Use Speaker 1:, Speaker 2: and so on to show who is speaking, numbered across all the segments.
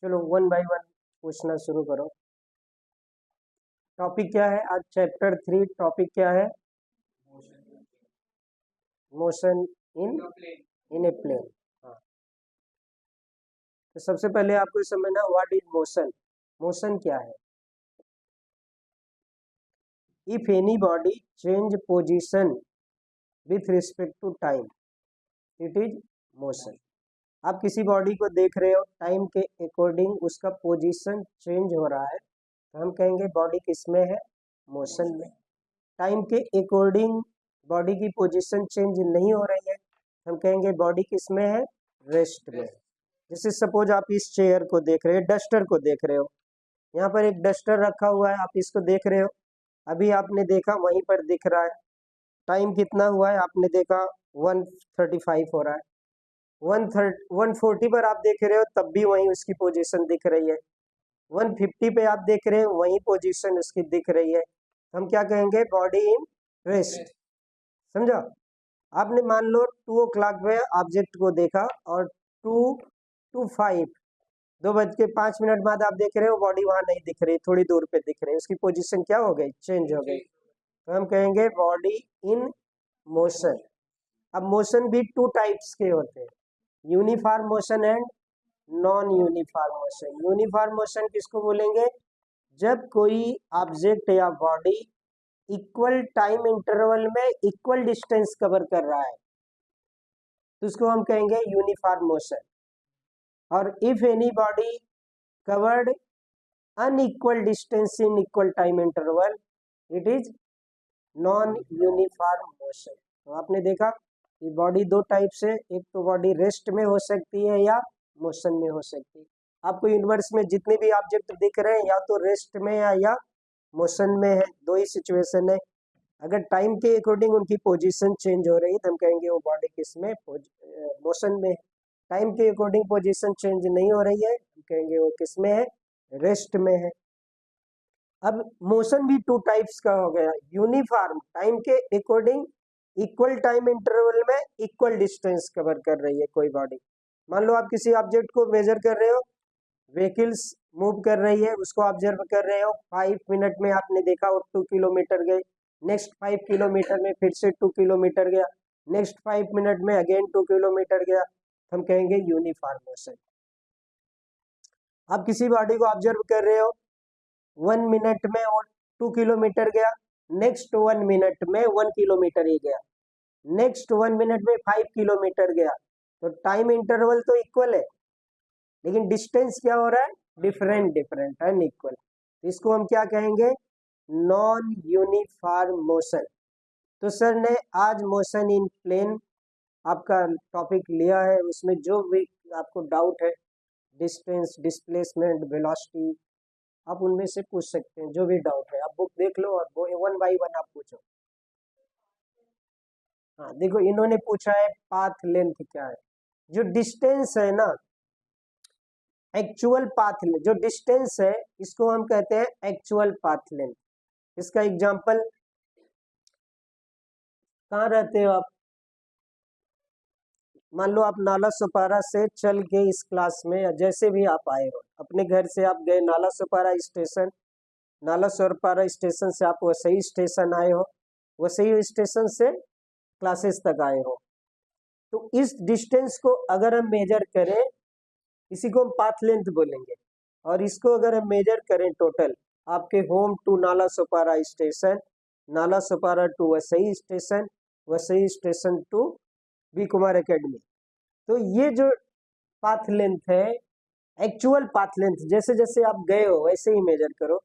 Speaker 1: चलो one by one पूछना शुरू करो। टॉपिक क्या है आज? चैप्टर 3 टॉपिक क्या है? Motion in a plane. हाँ, तो सबसे पहले आपको समझना व्हाट इज मोशन। मोशन क्या है? If any body change position with respect to time, it is motion. आप किसी बॉडी को देख रहे हो, टाइम के अकॉर्डिंग उसका पोजीशन चेंज हो रहा है, तो हम कहेंगे बॉडी किस में है? मोशन में। टाइम के अकॉर्डिंग बॉडी की पोजीशन चेंज नहीं हो रही है, हम कहेंगे बॉडी किस में है? रेस्ट में। जैसे सपोज आप इस चेयर को देख रहे हो, डस्टर को देख रहे हो, यहाँ पर एक डस्टर रखा हुआ है, आप इसको देख रहे हो, अभी आपने देखा वहीं पर दिख रहा है। टाइम कितना हुआ है आपने देखा? 1:35 हो रहा है। 140 पर आप देख रहे हो, तब भी वहीं उसकी पोजीशन दिख रही है। 150 पे आप देख रहे हो, वहीं पोजीशन उसकी दिख रही है। हम क्या कहेंगे? Body in rest. समझा? आपने मान लो 2 o'clock पे ऑब्जेक्ट को देखा और 2:05 2:05 बाद आप देख रहे हो बॉडी वहां नहीं दिख रही, थोड़ी दूर पे दिख रही है, उसकी पोजीशन क्या हो गई? चेंज हो गई। तो हम कहेंगे बॉडी इन मोशन। अब मोशन भी 2 टाइप्स के होते हैं, uniform motion and non uniform motion. Uniform motion किसको बोलेंगे? जब कोई ऑब्जेक्ट या बॉडी इक्वल टाइम इंटरवल में इक्वल डिस्टेंस कवर कर रहा है, तो उसको हम कहेंगे यूनिफॉर्म मोशन। और if any body covered unequal distance in equal time interval, it is non uniform motion. तो आपने देखा कि बॉडी 2 टाइप से, एक तो बॉडी रेस्ट में हो सकती है या मोशन में हो सकती है। आपको यूनिवर्स में जितने भी ऑब्जेक्ट दिख रहे हैं या तो रेस्ट में या मोशन में है, 2 ही सिचुएशन है। अगर टाइम के अकॉर्डिंग उनकी पोजीशन चेंज हो रही है तो हम कहेंगे वो बॉडी किस में? मोशन में है। टाइम के अकॉर्डिंग पोजीशन चेंज नहीं हो रही है, हम कहेंगे वो किस में है? रेस्ट में है। अब मोशन भी 2 टाइप्स का हो गया, यूनिफॉर्म टाइम के अकॉर्डिंग इक्वल टाइम इंटरवल में इक्वल डिस्टेंस कवर कर रही है कोई बॉडी। मान लो आप किसी ऑब्जेक्ट को मेजर कर रहे हो, व्हीकल्स मूव कर रही है, उसको ऑब्जर्व कर रहे हो, 5 मिनट में आपने देखा वो 2 किलोमीटर गए, नेक्स्ट 5 किलोमीटर में फिर से 2 किलोमीटर गया, नेक्स्ट 5 मिनट में अगेन 2 किलोमीटर गया, हम कहेंगे यूनिफॉर्म मोशन। आप किसी बॉडी को ऑब्जर्व कर रहे हो, 1 मिनट में वो 2 किलोमीटर गया, नेक्स्ट 1 मिनट में 1 किलोमीटर ही गया, नेक्स्ट 1 मिनट में 5 किलोमीटर गया, तो टाइम इंटरवल तो इक्वल है, लेकिन डिस्टेंस क्या हो रहा है? Different different unequal. इसको हम क्या कहेंगे? Non uniform motion. तो सर ने आज मोशन इन प्लेन आपका टॉपिक लिया है, उसमें जो भी आपको डाउट है, डिस्टेंस, डिस्प्लेसमेंट, वेलोसिटी, आप उनमें से पूछ सकते हैं, जो भी डाउट है। आप बुक देख लो और वो 1 बाय 1 आप पूछो। हाँ देखो, इन्होंने पूछा है पाथ लेंथ क्या है। जो डिस्टेंस है ना, एक्चुअल पाथ लेंथ, जो डिस्टेंस है इसको हम कहते हैं एक्चुअल पाथ लेंथ। इसका एग्जांपल, कहाँ रहते हो आप? मान लो आप नाला सुपारा से चल के इस क्लास में, या जैसे भी आप आए हो, अपने घर से आप गए नाला सुपारा स्टेशन, नाला सुपारा स्टेशन से आप वसई स्टेशन आए हो, वसई स्टेशन से क्लासेस तक आए हो, तो इस डिस्टेंस को अगर हम मेजर करें, इसी को हम पाथ लेंथ बोलेंगे। और इसको अगर हम मेजर करें टोटल, आपके home to Nala Sopara station, Nala Sopara to Vasai station, Vasai station to B Kumar academy, तो ये जो पाथ लेंथ है, एक्चुअल पाथ लेंथ, जैसे जैसे आप गए हो वैसे ही मेजर करो,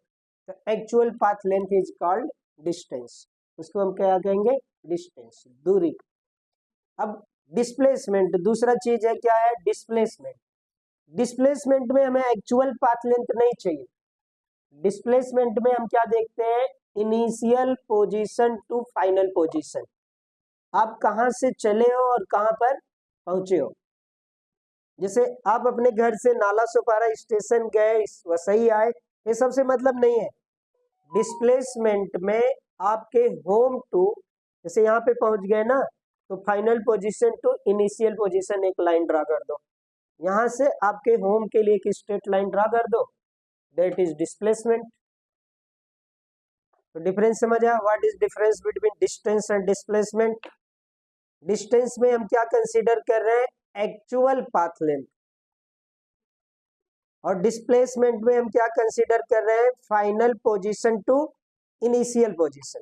Speaker 1: तो actual path length is called distance. उसको हम क्या कहेंगे? डिस्टेंस, दूरी। अब डिस्प्लेसमेंट दूसरा चीज है, क्या है? डिस्प्लेसमेंट। डिस्प्लेसमेंट में हमें एक्चुअल पाथ लेंथ नहीं चाहिए। डिस्प्लेसमेंट में हम क्या देखते हैं? Initial position to final position, आप कहां से चले हो और कहां पर पहुंचे हो। जैसे आप अपने घर से नाला सुपारा स्टेशन गए, वसई आए, ये सबसे मतलब नहीं है। डिस्प्लेसमेंट में आपके होम टू, जैसे यहाँ पे पहुंच गए ना, तो final position to initial position एक लाइन ड्रा कर दो, यहां से आपके होम के लिए एक स्ट्रेट लाइन ड्रा कर दो, दैट इज डिस्प्लेसमेंट। तो डिफरेंस समझ आया? What is difference between distance and displacement? Distance में हम क्या कंसीडर कर रहे हैं? Actual path length. और डिस्प्लेसमेंट में हम क्या कंसीडर कर रहे हैं? Final position to initial position.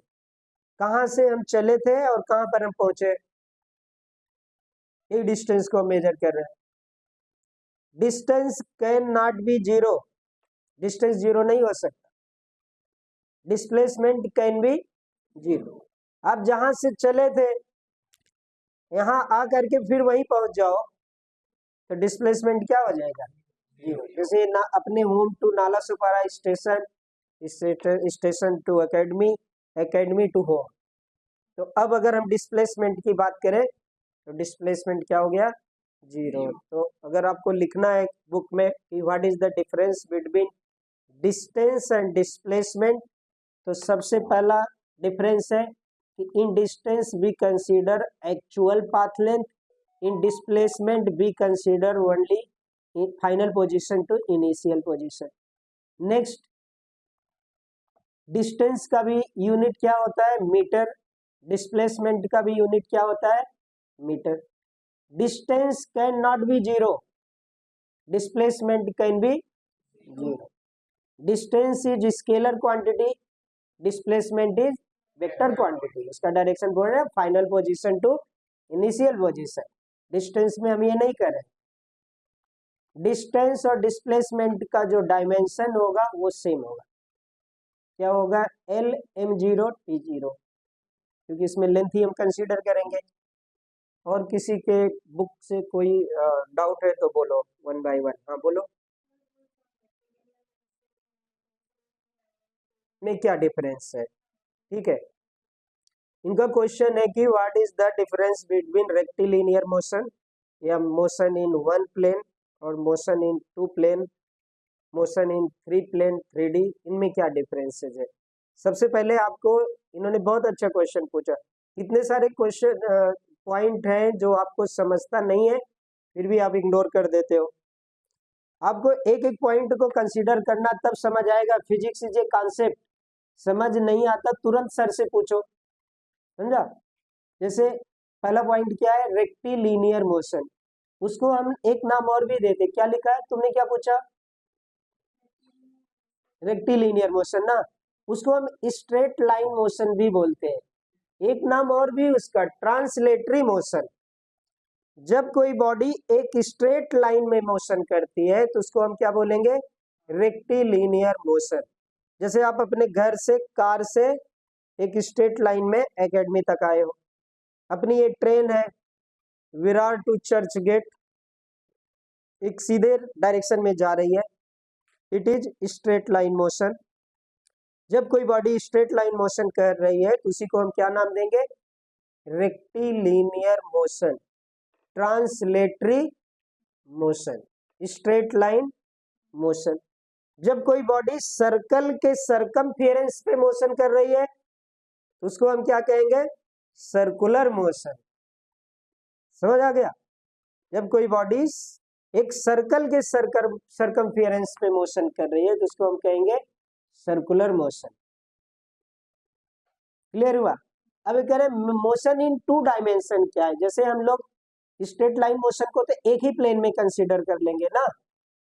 Speaker 1: कहां से हम चले थे और कहां पर हम पहुंचे, ये डिस्टेंस को मेजर कर रहे हैं। Distance can not be zero, distance zero नहीं हो सकता। Displacement can be zero. आप जहां से चले थे यहां आकर के फिर वहीं पहुंच जाओ तो डिस्प्लेसमेंट क्या हो जाएगा? जीरो। जैसे ना अपने home to Nala Sopara station, station to academy, academy to home. तो अब अगर हम डिस्प्लेसमेंट की बात करें तो डिस्प्लेसमेंट क्या हो गया? जीरो। तो अगर आपको लिखना है बुक में कि what is the difference between distance and displacement, तो सबसे पहला डिफरेंस है कि in distance we consider actual path length, in displacement we consider only final position to initial position. Next, distance का भी यूनिट क्या होता है? मीटर। डिस्प्लेसमेंट का भी यूनिट क्या होता है? Metre. Distance can not be zero, displacement can be zero. Distance is scalar quantity, displacement is vector quantity. इसका डायरेक्शन बोल रहे हैं final position to initial position. Distance में हम ये नहीं कर रहे। डिस्टेंस और डिस्प्लेसमेंट का जो डायमेंशन होगा वो सेम होगा। क्या होगा? L/m0 T0, क्योंकि इसमें लेंथ ही हम कंसीडर करेंगे। और किसी के बुक से कोई डाउट है तो बोलो वन बाय वन। हाँ बोलो, में क्या डिफरेंस है? ठीक है, इनका क्वेश्चन है कि what is the difference between rectilinear motion या मोशन इन वन प्लेन और motion in two plane, motion in three plane 3D, इनमें क्या डिफरेंसेस है? सबसे पहले आपको इन्होंने बहुत अच्छा क्वेश्चन पूछा। कितने सारे क्वेश्चन पॉइंट हैं जो आपको समझता नहीं है फिर भी आप इग्नोर कर देते हो। आपको एक एक पॉइंट को कंसीडर करना तब समझ आएगा। फिजिक्स इज ए कॉन्सेप्ट, समझ नहीं आता तुरंत सर से पूछो, समझा? जैसे पहला पॉइंट क्या है? Rectilinear motion. उसको हम एक नाम और भी देते, क्या लिखा है? तुमने क्या पूछा? रेक्टिलिनियर मोशन ना। उसको हम स्ट्रेट लाइन मोशन भी बोलते हैं। एक नाम और भी उसका, ट्रांसलेटरी मोशन। जब कोई बॉडी एक स्ट्रेट लाइन में मोशन करती है तो उसको हम क्या बोलेंगे? Rectilinear motion. जैसे आप अपने घर से कार से एक स्ट्रेट लाइन में एकेडमी तक आए हो, अपनी ये ट्रेन है विरार टू चर्च गेट, एक सीधे डायरेक्शन में जा रही है, it is straight line motion. जब कोई बॉडी स्ट्रेट लाइन मोशन कर रही है तो उसी को हम क्या नाम देंगे? Rectilinear motion, translatory motion, straight line motion. जब कोई बॉडी सर्कल के सरकमफेरेंस पे मोशन कर रही है तो उसको हम क्या कहेंगे? Circular motion. समझ आ गया? जब कोई बॉडी एक सर्कल के सरकमफेरेंस पे मोशन कर रही है तो उसको हम कहेंगे सर्कुलर मोशन। क्लियर हुआ? अब कह रहे मोशन इन टू डायमेंशन क्या है? जैसे हम लोग स्ट्रेट लाइन मोशन को तो एक ही प्लेन में कंसीडर कर लेंगे ना।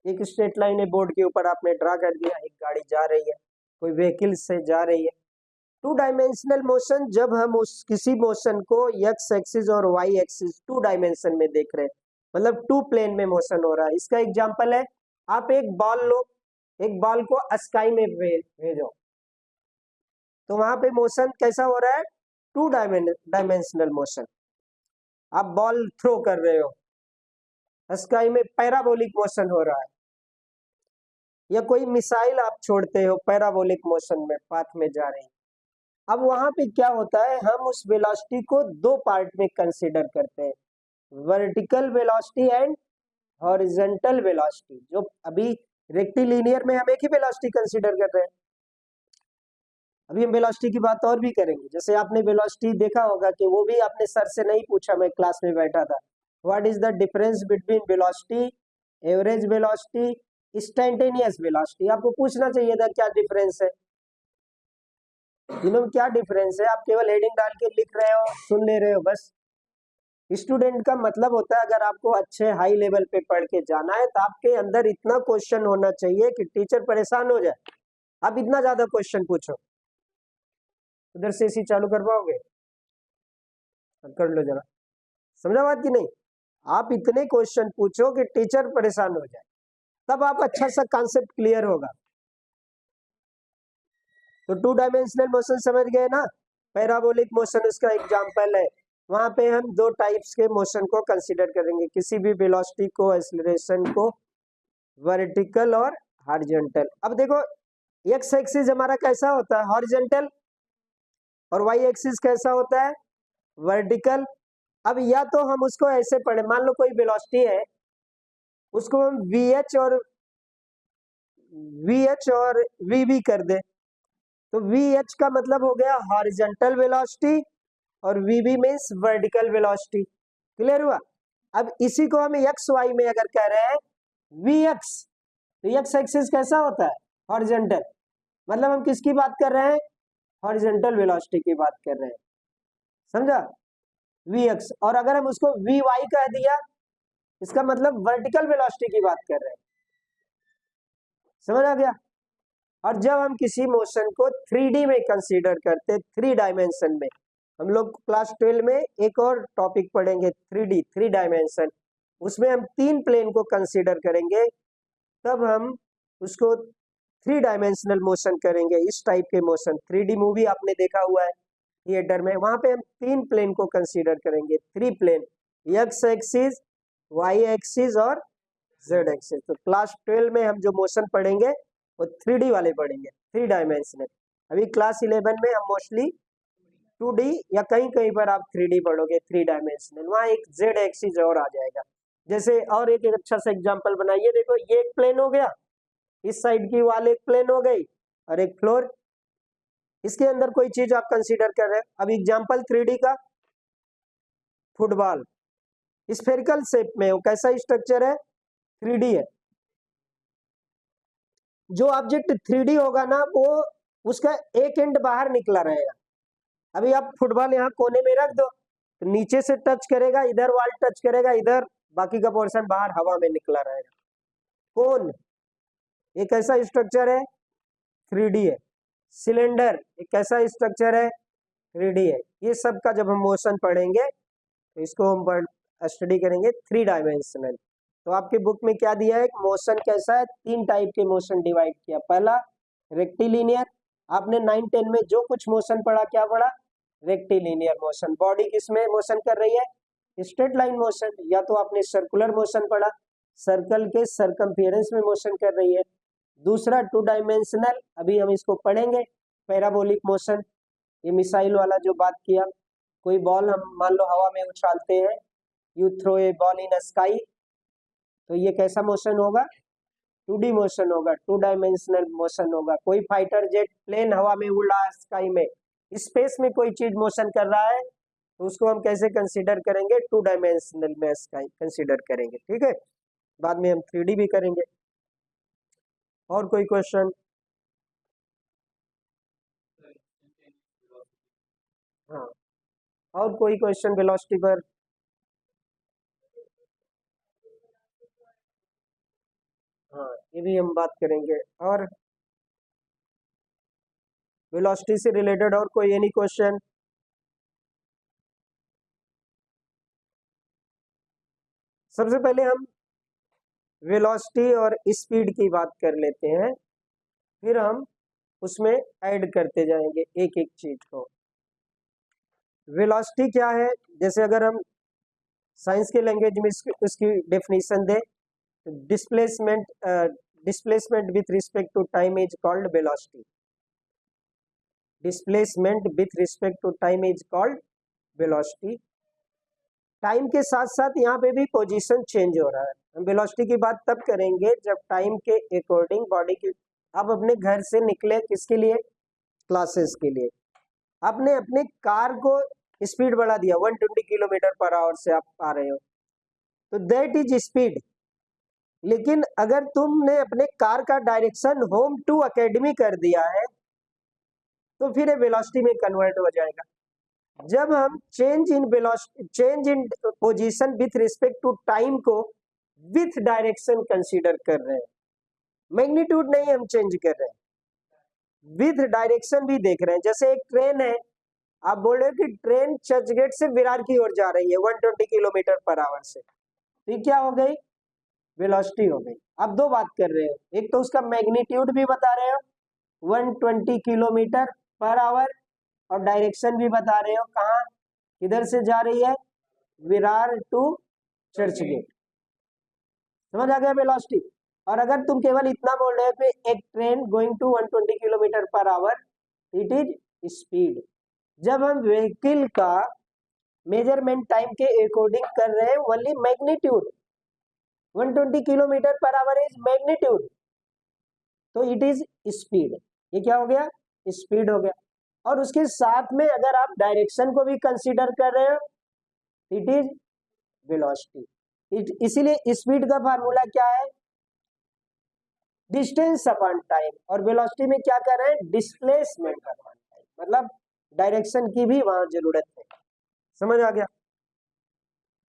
Speaker 1: एक स्ट्रेट लाइन है, बोर्ड के ऊपर आपने ड्रा कर दिया, एक गाड़ी जा रही है, कोई व्हीकल से जा रही है। टू डायमेंशनल मोशन, जब हम उस किसी मोशन को एक्स एक्सिस और वाई एक्सिस टू डायमेंशन में देख रहे हैं, मतलब टू प्लेन में मोशन हो रहा है। इसका एग्जांपल है, आप एक बॉल लो, एक बॉल को स्काई में भेजो तो वहां पे मोशन कैसा हो रहा है? Two dimensional motion. आप बॉल थ्रो कर रहे हो, स्काई में पैराबोलिक मोशन हो रहा है। या कोई मिसाइल आप छोड़ते हो, पैराबोलिक मोशन में पाथ में जा रही है। अब वहां पे क्या होता है? हम उस वेलोसिटी को दो पार्ट में कंसीडर करते हैं, vertical velocity and horizontal velocity. जो अभी रेक्टिलिनियर में हम एक ही वेलोसिटी कंसीडर कर रहे हैं, अभी हम वेलोसिटी की बात और भी करेंगे। जैसे आपने वेलोसिटी देखा होगा कि वो भी आपने सर से नहीं पूछा, मैं क्लास में बैठा था, what is the difference between velocity average velocity, instantaneous velocity. आपको पूछना चाहिए था क्या डिफरेंस है, तीनों में क्या डिफरेंस है। आप केवल हेडिंग डाल के लिख रहे हो, सुन ले रहे हो बस। स्टूडेंट का मतलब होता है अगर आपको अच्छे हाई लेवल पे पढ़ के जाना है तो आपके अंदर इतना क्वेश्चन होना चाहिए कि टीचर परेशान हो जाए। आप इतना ज्यादा क्वेश्चन पूछो, उधर से इसी चालू कर पाओगे? कर लो जरा, समझा बात की नहीं? आप इतने क्वेश्चन पूछो कि टीचर परेशान हो जाए, तब आप अच्छा सा कॉन्सेप्ट क्लियर होगा। तो टू डायमेंशनल मोशन समझ गए ना, पैराबोलिक मोशन उसका एग्जांपल है। वहां पे हम दो टाइप्स के मोशन को कंसीडर करेंगे, किसी भी वेलोसिटी को, एक्सीलरेशन को, वर्टिकल और हॉरिजॉन्टल। अब देखो एक्स एक्सिस हमारा कैसा होता है, हॉरिजॉन्टल, और वाई एक्सिस कैसा होता है, वर्टिकल। अब या तो हम उसको ऐसे पढ़े, मान लो कोई वेलोसिटी है, उसको हम वी एच और वी बी कर दे, तो वी एच का मतलब हो गया हॉरिजॉन्टल वेलोसिटी और V B means vertical velocity. Clear हुआ? अब इसी को हम एक्स वाई में अगर कह रहे हैं वी एक्स, तो एक्स एक्सिस कैसा होता है, हॉरिजॉन्टल। मतलब हम किसकी बात कर रहे हैं, हॉरिजॉन्टल वेलोसिटी की बात कर रहे हैं, समझा, वी एक्स। और अगर हम उसको वी वाई कह दिया, इसका मतलब वर्टिकल वेलोसिटी की बात कर रहे हैं, समझ आ गया? और जब हम किसी मोशन को 3D में कंसीडर करते, 3 डायमेंशन में, हम लोग क्लास 12 में एक और टॉपिक पढ़ेंगे 3D, 3 डायमेंशन, उसमें हम 3 प्लेन को कंसीडर करेंगे, तब हम उसको 3 डायमेंशनल मोशन करेंगे। इस टाइप के मोशन 3D मूवी आपने देखा हुआ है थिएटर में, वहां पे हम 3 प्लेन को कंसीडर करेंगे, 3 plane, x axis, y axis और जेड एक्सिस। तो क्लास 12 में हम जो मोशन पढ़ेंगे वो 3D वाले पढ़ेंगे, 3 डायमेंशनल। अभी क्लास 11 में हम मोस्टली 2D या कहीं कहीं पर आप 3D पढ़ोगे, 3 डायमेंशनल, वहाँ एक जेड एक्सिस और आ जाएगा। जैसे और एक अच्छा सा एग्जांपल बनाइए, देखो ये एक प्लेन हो गया, इस साइड की वॉल एक प्लेन हो गई और एक फ्लोर, इसके अंदर कोई चीज आप कंसीडर कर रहे हैं। अब एग्जांपल 3D का, फुटबॉल स्फेरिकल शेप में, वो कैसा स्ट्रक्चर है, 3D है। जो ऑब्जेक्ट 3D होगा ना, वो उसका एक एंड बाहर निकला रहेगा। अभी आप फुटबॉल यहाँ कोने में रख दो, तो नीचे से टच करेगा, इधर वॉल टच करेगा, इधर बाकी का पोर्शन बाहर हवा में निकला रहेगा। कोन एक ऐसा स्ट्रक्चर है, 3D है। सिलेंडर एक ऐसा स्ट्रक्चर है, 3D है। ये सब का जब हम मोशन पढ़ेंगे तो इसको हम स्टडी करेंगे 3 डायमेंशनल। तो आपके बुक में क्या दिया है, मोशन कैसा है, 3 टाइप के मोशन डिवाइड किया। पहला रेक्टिलिनियर, आपने 9 10 में जो कुछ मोशन पढ़ा, क्या पढ़ा, रेक्टिलिनियर मोशन। बॉडी किसमें मोशन कर रही है, स्ट्रेट लाइन मोशन। या तो आपने सर्कुलर मोशन पढ़ा, सर्कल के सरकमफेरेंस में मोशन कर रही है। दूसरा 2 डायमेंशनल, अभी हम इसको पढ़ेंगे, पैराबोलिक मोशन। ये मिसाइल वाला जो बात किया, कोई बॉल हम मान लो हवा में उछालते हैं, you throw a ball in sky, तो ये कैसा मोशन होगा, 2D मोशन होगा, 2 डायमेंशनल मोशन होगा। कोई फाइटर जेट प्लेन हवा में उड़ रहा है, स्काई में, स्पेस में कोई चीज मोशन कर रहा है, तो उसको हम कैसे कंसीडर करेंगे, 2 डायमेंशनल में स्काई कंसीडर करेंगे। ठीक है, बाद में हम 3D भी करेंगे। और कोई क्वेश्चन? हाँ, और कोई क्वेश्चन वेलोसिटी पर? हाँ, ये भी हम बात करेंगे। और वेलोसिटी से रिलेटेड और कोई एनी क्वेश्चन? सबसे पहले हम वेलोसिटी और स्पीड की बात कर लेते हैं, फिर हम उसमें ऐड करते जाएंगे एक एक चीज को। वेलोसिटी क्या है, जैसे अगर हम साइंस के लैंग्वेज में इसकी डेफिनेशन दें, displacement displacement with respect to time is called velocity. Displacement with respect to time is called velocity. Time के साथ साथ यहाँ पे भी पोजीशन चेंज हो रहा है। हम वेलोसिटी की बात तब करेंगे जब टाइम के अकॉर्डिंग बॉडी की, आप अपने घर से निकले किसके लिए, क्लासेस के लिए, आपने अपने कार को स्पीड बढ़ा दिया, 120 किलोमीटर पर आवर से आप आ रहे हो, तो दैट इज स्पीड। लेकिन अगर तुमने अपने कार का डायरेक्शन होम टू एकेडमी कर दिया है तो फिर ये वेलोसिटी में कन्वर्ट हो जाएगा। जब हम change in position with respect to time को विथ डायरेक्शन कंसीडर कर रहे हैं, मैग्नीट्यूड नहीं हम चेंज कर रहे हैं, विथ डायरेक्शन भी देख रहे हैं। जैसे एक ट्रेन है, आप बोल रहे हो कि ट्रेन चर्चगेट से विरार की ओर जा रही है 120 किलोमीटर पर आवर से, तो क्या हो गई, वेलोसिटी हो गई। आप दो बात कर रहे हो, एक तो उसका मैग्नीट्यूड भी बता रहे हो 120 किलोमीटर पर आवर, और डायरेक्शन भी बता रहे हो कहाँ किधर से जा रही है, विरार टू चर्चगेट। समझ आ गया वेलोसिटी। और अगर तुम केवल इतना बोल रहे हो कि एक train going to 120 kilometre per hour, it is speed. जब हम व्हीकल का मेजरमेंट टाइम के अकॉर्डिंग कर रहे हैं only magnitude, 120 kilometre per our is magnitude, तो इट इज स्पीड। ये क्या हो गया, स्पीड हो गया। और उसके साथ में अगर आप डायरेक्शन को भी कंसीडर कर रहे हो, इट इज वेलोसिटी। इसीलिए स्पीड का फार्मूला क्या है, डिस्टेंस अपॉन टाइम, और वेलोसिटी में क्या कर रहे हैं, डिस्प्लेसमेंट अपॉन टाइम, मतलब डायरेक्शन की भी वहां जरूरत है। समझ आ गया।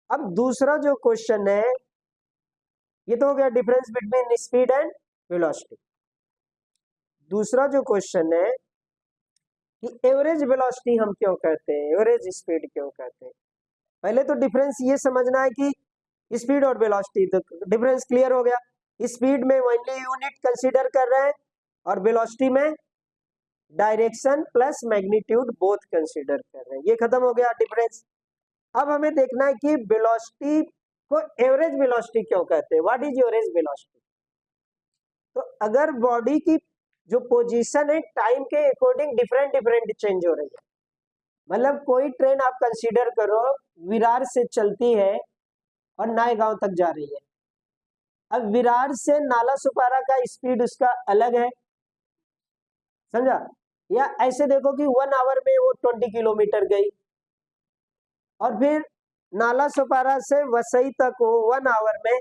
Speaker 1: अब दूसरा जो क्वेश्चन है, ये तो हो गया difference between speed and velocity. दूसरा जो क्वेश्चन है कि एवरेज वेलोसिटी हम क्यों कहते हैं, एवरेज स्पीड क्यों कहते हैं। पहले तो डिफरेंस ये समझना है कि स्पीड और वेलोसिटी, तो डिफरेंस क्लियर हो गया। स्पीड में ओनली यूनिट कंसीडर कर रहे हैं और वेलोसिटी में direction plus magnitude both consider कर रहे हैं, ये खत्म हो गया डिफरेंस। अब हमें देखना है कि वेलोसिटी को एवरेज वेलोसिटी क्यों कहते हैं, व्हाट इज एवरेज वेलोसिटी। तो अगर बॉडी की जो पोजीशन है टाइम के अकॉर्डिंग डिफरेंट डिफरेंट चेंज हो रही है, मतलब कोई ट्रेन आप कंसीडर करो विरार से चलती है और नायगांव तक जा रही है, अब विरार से नाला सुपारा का स्पीड उसका अलग है, समझा। या ऐसे देखो कि 1 आवर में वो 20 किलोमीटर गई, और फिर नाला सुपारा से वसई तक वो 1 आवर में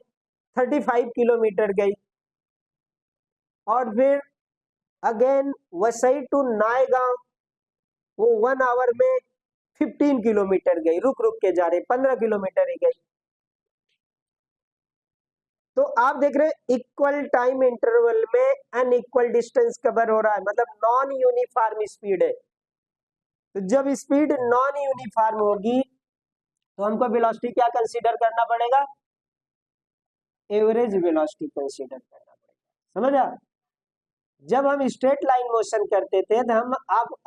Speaker 1: 35 किलोमीटर गई, और फिर अगेन वसई टू नायगांव वो 1 आवर में 15 किलोमीटर गई, रुक रुक के जा रही, 15 किलोमीटर ही गई। तो आप देख रहे हैं इक्वल टाइम इंटरवल में अनइक्वल डिस्टेंस कवर हो रहा है, मतलब नॉन यूनिफॉर्म स्पीड है। तो जब स्पीड नॉन यूनिफॉर्म होगी तो हमको वेलोसिटी क्या कंसीडर करना पड़ेगा, एवरेज वेलोसिटी कंसीडर करना पड़ेगा। समझा। जब हम स्ट्रेट लाइन मोशन करते थे तो हम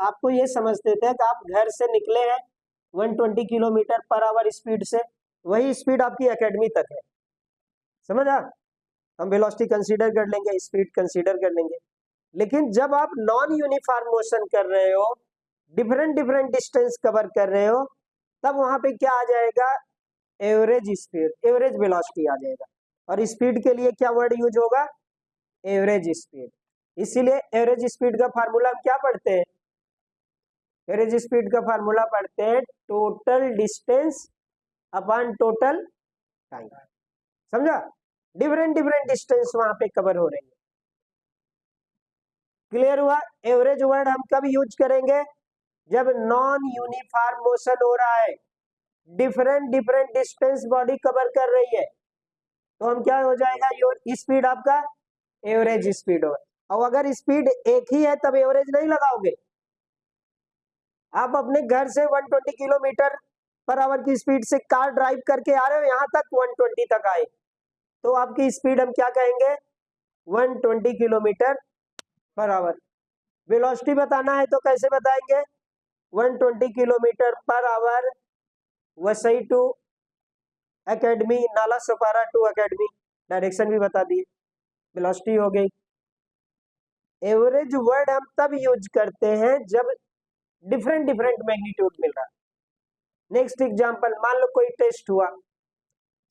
Speaker 1: आपको ये समझते थे कि आप घर से निकले हैं 120 किलोमीटर पर आवर स्पीड से, वही स्पीड आपकी एकेडमी तक है, समझा। हम वेलोसिटी कंसीडर कर लेंगे, स्पीड कंसीडर कर लेंगे। लेकिन जब आप नॉन यूनिफॉर्म मोशन कर रहे हो, डिफरेंट डिफरेंट डिस्टेंस कवर कर रहे हो, तब वहां पे क्या आ जाएगा, एवरेज स्पीड, एवरेज वेलोसिटी आ जाएगा। और स्पीड के लिए क्या वर्ड यूज होगा, एवरेज स्पीड। इसीलिए एवरेज स्पीड का फार्मूला हम क्या पढ़ते हैं, एवरेज स्पीड का फार्मूला पढ़ते हैं total distance upon total time. समझा, डिफरेंट डिफरेंट डिस्टेंस वहां पे कवर हो रही है। क्लियर हुआ। एवरेज वर्ड हम कब यूज करेंगे, जब नॉन यूनिफॉर्म मोशन हो रहा है, different different distance body cover कर रही है, तो हम क्या हो जाएगा, स्पीड आपका एवरेज स्पीड होगा। और अगर स्पीड एक ही है तब एवरेज नहीं लगाओगे। आप अपने घर से 120 किलोमीटर पर आवर की स्पीड से कार ड्राइव करके आ रहे हो, यहां तक 120 तक आए, तो आपकी स्पीड हम क्या कहेंगे, 120 किलोमीटर पर आवर। वेलोसिटी बताना है तो कैसे बताएंगे, 120 kilometre per our Vasai to academy, Nala Sopara to academy, direction भी बता दिए, वेलोसिटी हो गई। एवरेज वर्ड हम तब यूज करते हैं जब डिफरेंट डिफरेंट मैग्नीट्यूड मिल रहा है। नेक्स्ट एग्जांपल, मान लो कोई टेस्ट हुआ,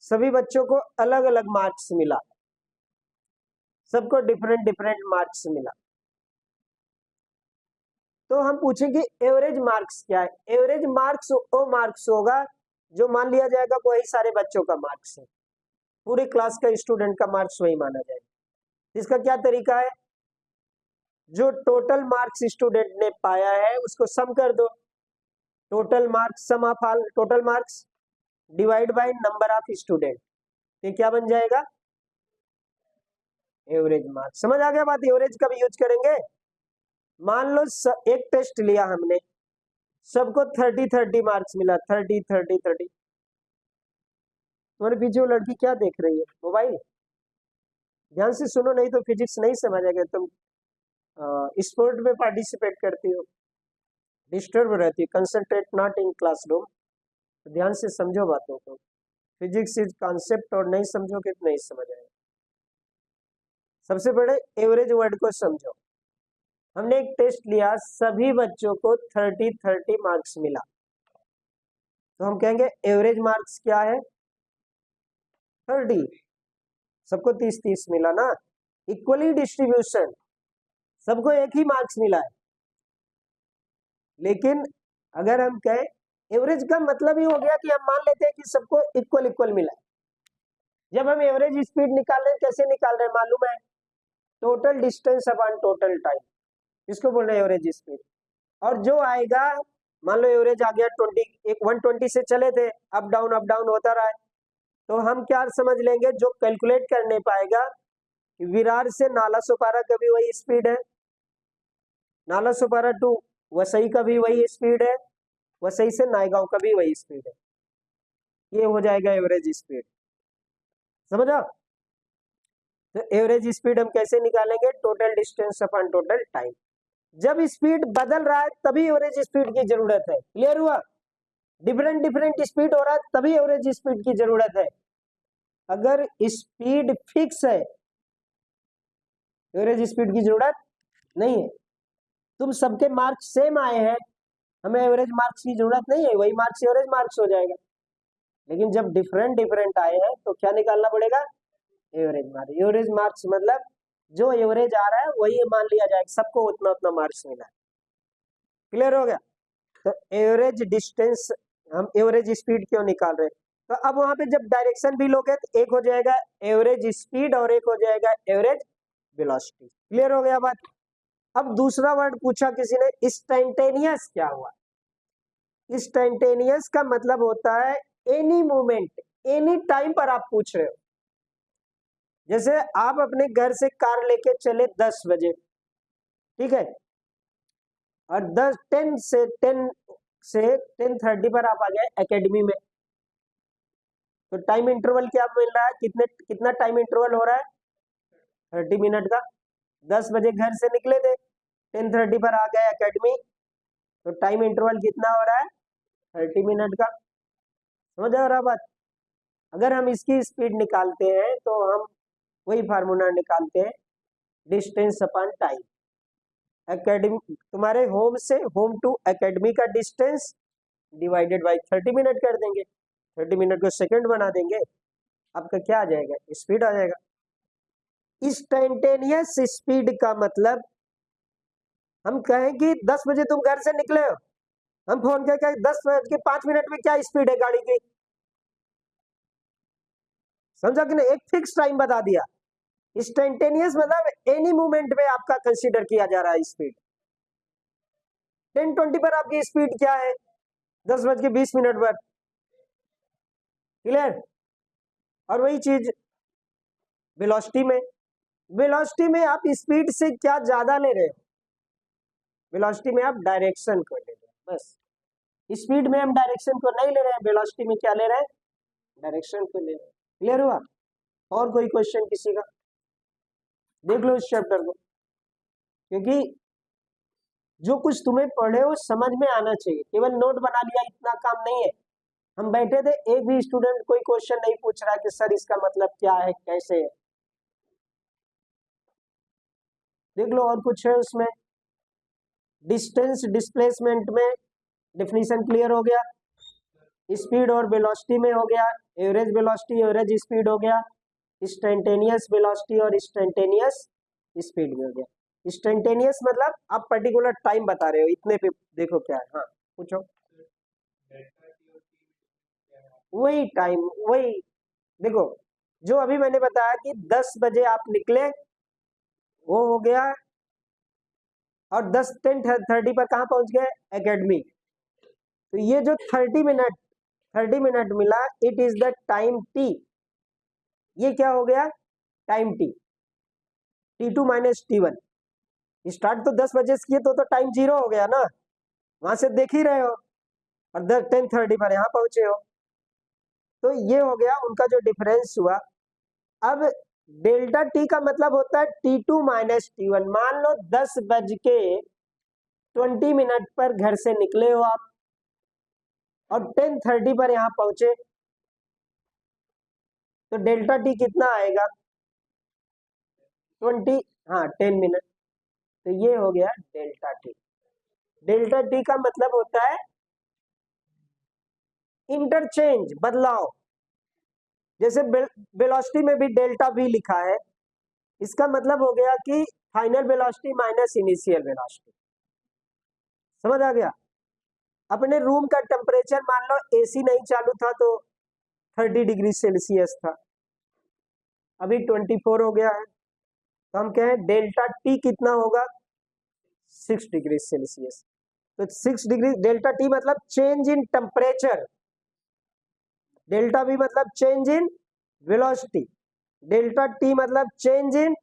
Speaker 1: सभी बच्चों को अलग अलग मार्क्स मिला, सबको डिफरेंट डिफरेंट मार्क्स मिला, तो हम पूछेंगे एवरेज मार्क्स क्या है। एवरेज मार्क्स वो मार्क्स होगा जो मान लिया जाएगा वही सारे बच्चों का मार्क्स है। पूरे क्लास का स्टूडेंट का मार्क्स वही माना जाएगा। इसका क्या तरीका है, जो टोटल मार्क्स स्टूडेंट ने पाया है उसको सम कर दो, total marks sum of all total marks divide by number of student, ये क्या बन जाएगा, एवरेज मार्क्स। समझ आ गया बात, एवरेज कब यूज करेंगे। मान लो एक टेस्ट लिया हमने, सबको 30 मार्क्स मिला, 30 तुम्हारे पीछे वो लड़की क्या देख रही है, मोबाइल। ध्यान से सुनो नहीं तो फिजिक्स नहीं समझ आएगा। तुम स्पोर्ट में पार्टिसिपेट करती हो, डिस्टर्ब रहती है, कंसंट्रेट नॉट इन क्लासरूम, तो ध्यान से समझो बातों को। फिजिक्स इज कॉन्सेप्ट और नहीं समझोगे तो नहीं समझ आएगा। सबसे पहले एवरेज वर्ड को समझो। हमने एक टेस्ट लिया, सभी बच्चों को 30 मार्क्स मिला, तो हम कहेंगे एवरेज मार्क्स क्या है, 30। सबको 30 मिला ना, इक्वली डिस्ट्रीब्यूशन, सबको एक ही मार्क्स मिला है। लेकिन अगर हम कहें एवरेज का मतलब ही हो गया कि हम मान लेते हैं कि सबको इक्वल इक्वल मिला है। जब हम एवरेज स्पीड निकाल रहे हैं, कैसे निकाल रहे हैं मालूम है, total distance upon total time, इसको बोल रहे हैं एवरेज स्पीड। और जो आएगा, मान लो एवरेज आ गया 120 से चले थे, अप डाउन होता रहा है, तो हम क्या समझ लेंगे, जो कैलकुलेट करने पाएगा, विरार से नाला सोपारा का भी वही स्पीड है, नाला सोपारा टू वसई का भी वही स्पीड है, वसई से नायगांव का भी वही स्पीड है, ये हो जाएगा एवरेज स्पीड। समझा। तो एवरेज स्पीड हम कैसे निकालेंगे, total distance upon total time. जब स्पीड बदल रहा है तभी एवरेज स्पीड की जरूरत है, क्लियर हुआ। डिफरेंट स्पीड हो रहा है तभी एवरेज स्पीड की जरूरत है। अगर स्पीड फिक्स है, एवरेज स्पीड की जरूरत नहीं है। तुम सबके मार्क्स सेम आए हैं, हमें एवरेज मार्क्स की जरूरत नहीं है, वही मार्क्स एवरेज मार्क्स हो जाएगा। लेकिन जब डिफरेंट आए हैं तो क्या निकालना पड़ेगा, एवरेज मार्क्स। एवरेज मार्क्स मतलब जो एवरेज आ रहा है वही मान लिया जाएगा, सबको उतना उतना मार्क्स मिला है। क्लियर हो गया। तो एवरेज डिस्टेंस, हम एवरेज स्पीड क्यों निकाल रहे हैं, तो अब वहां पे जब डायरेक्शन भी लोगे तो एक हो जाएगा एवरेज स्पीड और एक हो जाएगा एवरेज वेलोसिटी। क्लियर हो गया बात। अब दूसरा वर्ड पूछा किसी ने, इंस्टेंटेनियस क्या हुआ। इंस्टेंटेनियस का मतलब होता है एनी मोमेंट, एनी टाइम पर आप पूछ रहे हो। जैसे आप अपने घर से कार लेके चले 10 बजे, ठीक है, और 10 से 10:30 पर आप आ गए एकेडमी में, तो टाइम इंटरवल क्या मिल रहा है, कितना टाइम इंटरवल हो रहा है, 30 मिनट का। 10 बजे घर से निकले थे, 10:30 पर आ गए एकेडमी, तो टाइम इंटरवल कितना हो रहा है, 30 मिनट का। समझ आ रहा बात। अगर हम इसकी स्पीड निकालते हैं तो हम वही फार्मूला निकालते हैं, डिस्टेंस अपॉन टाइम। एकेडमी, तुम्हारे होम टू एकेडमी का डिस्टेंस डिवाइडेड बाय 30 मिनट कर देंगे, 30 मिनट को सेकंड बना देंगे, आपका क्या आ जाएगा, स्पीड आ जाएगा। इंस्टेंटेनियस स्पीड का मतलब, हम कहें कि 10 बजे तुम घर से निकले हो, हम फोन करके 10:05 में क्या स्पीड है गाड़ी की, समझा कि नहीं, एक फिक्स टाइम बता दिया। इंस्टेंटेनियस मतलब एनी मोमेंट में आपका कंसीडर किया जा रहा है स्पीड। 10:20 पर आपकी स्पीड क्या है, 10:20 पर। क्लियर। और वही चीज वेलोसिटी में, वेलोसिटी में आप स्पीड से क्या ज्यादा ले रहे हो, वेलोसिटी में आप डायरेक्शन को ले रहे हो बस। स्पीड में हम डायरेक्शन को नहीं ले रहे हैं, वेलोसिटी में क्या ले रहे हैं, डायरेक्शन को ले रहे हैं। क्लियर हुआ। और कोई क्वेश्चन किसी का, देख लो इस चैप्टर को, क्योंकि जो कुछ तुम्हें पढ़े हो समझ में आना चाहिए, केवल नोट बना लिया इतना काम नहीं है। हम बैठे थे, एक भी स्टूडेंट कोई क्वेश्चन नहीं पूछ रहा कि सर इसका मतलब क्या है, कैसे है। देख लो और कुछ है उसमें, डिस्टेंस डिस्प्लेसमेंट में डेफिनेशन क्लियर हो गया, स्पीड और वेलोसिटी में हो गया, एवरेज वेलोसिटी एवरेज स्पीड हो गया, इंस्टेंटेनियस वेलोसिटी और इंस्टेंटेनियस स्पीड में हो गया। इंस्टेंटेनियस मतलब आप पर्टिकुलर टाइम बता रहे हो, इतने पे देखो क्या है। हाँ पूछो। वही टाइम, वही देखो, जो अभी मैंने बताया कि 10 बजे आप निकले, वो हो गया, और 10:30 पर कहाँ पहुंच गए? एकेडमी। तो ये जो 30 मिनट मिला, it is the time T. ये क्या हो गया? Time T, T2 minus T1। Start तो 10 बजे से किए तो टाइम 0 हो गया ना, वहां से देख ही रहे हो, और 10:30 पर यहाँ पहुंचे हो। तो ये हो गया उनका जो डिफरेंस हुआ। अब डेल्टा टी का मतलब होता है T2 माइनस T1। मान लो 10:20 पर घर से निकले हो आप, और 10:30 पर यहाँ पहुंचे, तो डेल्टा टी कितना आएगा? 20, हाँ 10 मिनट। तो ये हो गया डेल्टा टी। डेल्टा टी का मतलब होता है इंटरचेंज, बदलाव। जैसे वेलोसिटी में भी डेल्टा वी लिखा है, इसका मतलब हो गया कि final velocity minus initial velocity. समझ आ गया? अपने रूम का टेम्परेचर मान लो एसी नहीं चालू था तो 30 डिग्री सेल्सियस था, अभी 24 हो गया है, तो हम कहें डेल्टा टी कितना होगा? 6 डिग्री सेल्सियस। तो 6 डिग्री डेल्टा टी मतलब change in temperature, delta V मतलब change in velocity, delta T मतलब change in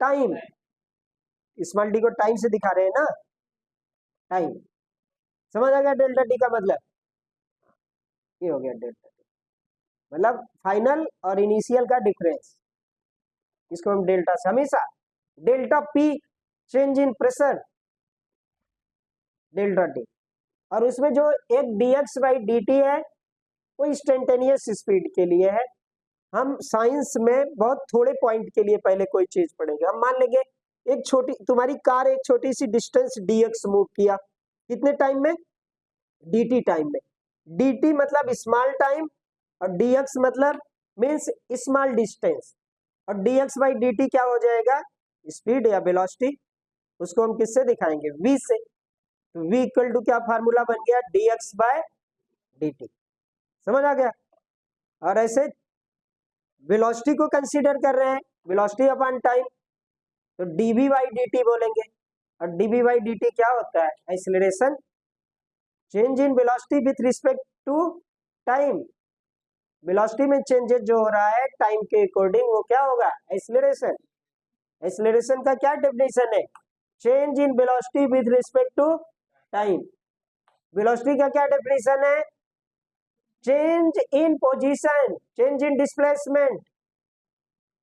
Speaker 1: time. Small D को टाइम से दिखा रहे हैं ना, टाइम। समझ आ गया डेल्टा टी का मतलब? ये हो गया डेल्टा टी, मतलब फाइनल और इनिशियल का डिफरेंस, इसको हम डेल्टा से हमेशा। Delta P change in pressure, delta T. और उसमें जो एक dx बाई dt है वो इंस्टेंटेनियस स्पीड के लिए है। हम साइंस में बहुत थोड़े पॉइंट के लिए पहले कोई चीज पढ़ेंगे। हम मान लेंगे एक छोटी, तुम्हारी कार एक छोटी सी डिस्टेंस dx मूव किया, कितने टाइम में? dt टाइम में। dt मतलब स्मॉल टाइम, और dx मतलब मीन्स स्मॉल डिस्टेंस, और dx बाई dt क्या हो जाएगा? स्पीड या वेलोसिटी। उसको हम किससे दिखाएंगे? v से। तो v इक्वल टू क्या फार्मूला बन गया? dx by dt। समझ आ गया? और ऐसे वेलोसिटी को कंसीडर कर रहे हैं, वेलोसिटी अपॉन टाइम, तो dv बाई dt बोलेंगे। और dv बाई dt क्या होता है? Acceleration, change in velocity with respect to time. Velocity में चेंजेस जो हो रहा है टाइम के अकॉर्डिंग, वो क्या होगा? एक्सीलरेशन। एक्सीलरेशन का क्या डेफिनेशन है? Change in velocity with respect to time. Velocity का क्या डेफिनेशन है? Change in position, change in displacement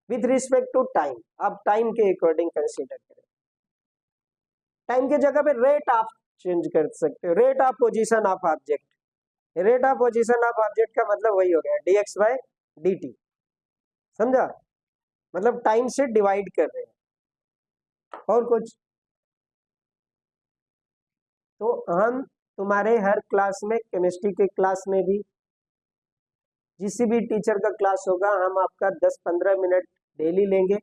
Speaker 1: with respect to time. आप टाइम के अकॉर्डिंग कंसीडर करें। टाइम के जगह पे रेट आप चेंज कर सकते हो, rate of position of object. Rate of position of object का मतलब वही हो गया dx बाय dt। समझा? मतलब टाइम से डिवाइड कर रहे हैं। और कुछ? तो हम तुम्हारे हर क्लास में, केमिस्ट्री के क्लास में भी, जिस भी टीचर का क्लास होगा, हम आपका 10-15 मिनट डेली लेंगे।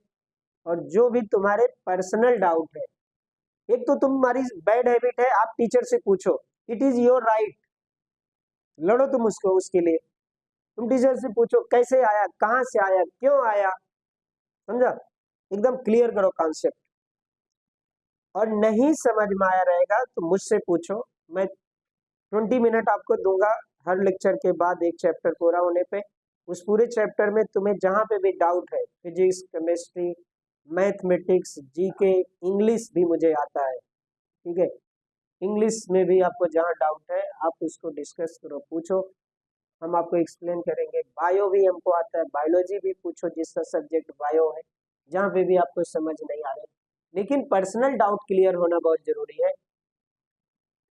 Speaker 1: और जो भी तुम्हारे पर्सनल डाउट है, एक तो तुम्हारी बैड हैबिट है, आप टीचर से पूछो, इट इज योर राइट, लड़ो तुम उसको, उसके लिए तुम टीचर से पूछो कैसे आया, कहाँ से आया, क्यों आया। समझा? एकदम क्लियर करो कॉन्सेप्ट। और नहीं समझ में आया रहेगा तो मुझसे पूछो, मैं 20 मिनट आपको दूंगा हर लेक्चर के बाद, एक चैप्टर पूरा होने पे। उस पूरे चैप्टर में तुम्हें जहां पे भी डाउट है, physics, chemistry, mathematics, GK, English भी मुझे आता है, ठीक है, इंग्लिश में भी आपको जहां डाउट है आप उसको डिस्कस करो, पूछो, हम आपको एक्सप्लेन करेंगे। बायो भी हमको आता है, बायोलॉजी भी पूछो, जिसका सब्जेक्ट बायो है, जहाँ पे भी आपको समझ नहीं आ रहा, लेकिन पर्सनल डाउट क्लियर होना बहुत जरूरी है।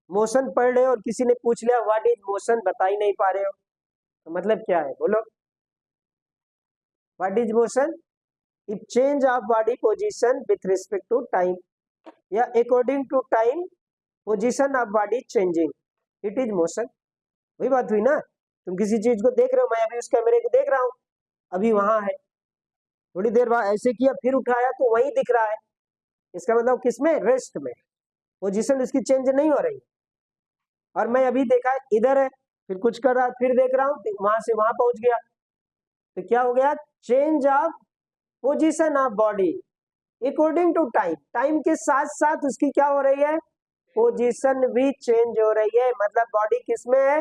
Speaker 1: मोशन पढ़ रहे हो और किसी ने पूछ लिया व्हाट इज मोशन, बता ही नहीं पा रहे हो, तो मतलब क्या है? बोलो, what is motion? If change of body position with respect to time, या according to time position of body changing, it is motion. वही बात हुई ना, तुम किसी चीज को देख रहे हो, मैं अभी उस कैमरे को देख रहा हूँ, अभी वहां है, थोड़ी देर बाद ऐसे किया, फिर उठाया तो वही दिख रहा है, इसका मतलब किसमें? रेस्ट में, पोजीशन इसकी चेंज नहीं हो रही। और मैं अभी देखा इधर है, फिर कुछ कर रहा, फिर देख रहा हूँ, वहां से वहां पहुंच गया, तो क्या हो गया? Change of position of body according to time, time के साथ साथ उसकी क्या हो रही है, पोजीशन भी चेंज हो रही है, मतलब बॉडी किसमें है,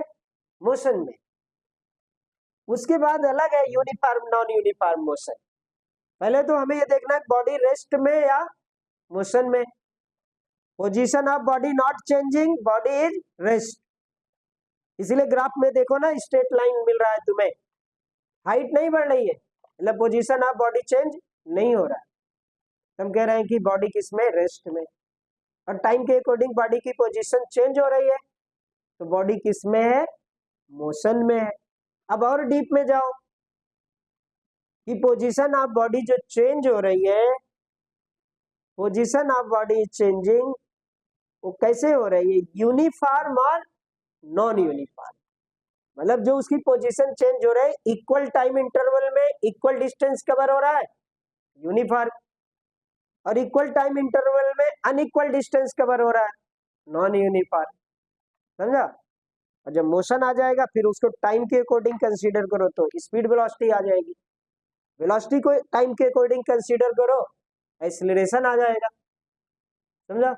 Speaker 1: मोशन में। उसके बाद अलग है यूनिफॉर्म नॉन यूनिफॉर्म मोशन। पहले तो हमें ये देखना है बॉडी रेस्ट में या मोशन में। Position of body not changing, body is rest. इसीलिए ग्राफ में देखो ना स्ट्रेट लाइन मिल रहा है तुम्हें, हाइट नहीं बढ़ रही है, मतलब पोजीशन ऑफ बॉडी चेंज नहीं हो रहा है। हम कह रहे हैं कि बॉडी किसमें, रेस्ट में। और टाइम के अकॉर्डिंग बॉडी की पोजीशन चेंज हो रही है, तो बॉडी किसमें है, मोशन में है। अब और डीप में जाओ कि पोजीशन ऑफ बॉडी जो चेंज हो रही है, पोजीशन ऑफ बॉडी चेंजिंग, वो कैसे हो रही है, यूनिफॉर्म और नॉन यूनिफॉर्म। मतलब जो उसकी पोजीशन चेंज हो रहा है इक्वल टाइम इंटरवल में इक्वल डिस्टेंस कवर हो रहा है, यूनिफॉर्म, और इक्वल टाइम इंटरवल में अनइक्वल डिस्टेंस कवर हो रहा है, नॉन यूनिफॉर्म। समझा। और जब मोशन आ जाएगा फिर उसको टाइम के अकॉर्डिंग कंसीडर करो तो स्पीड वेलोसिटी आ जाएगी, वेलोसिटी को टाइम के अकॉर्डिंग कंसीडर करो, एक्सीलरेशन आ जाएगा। समझा।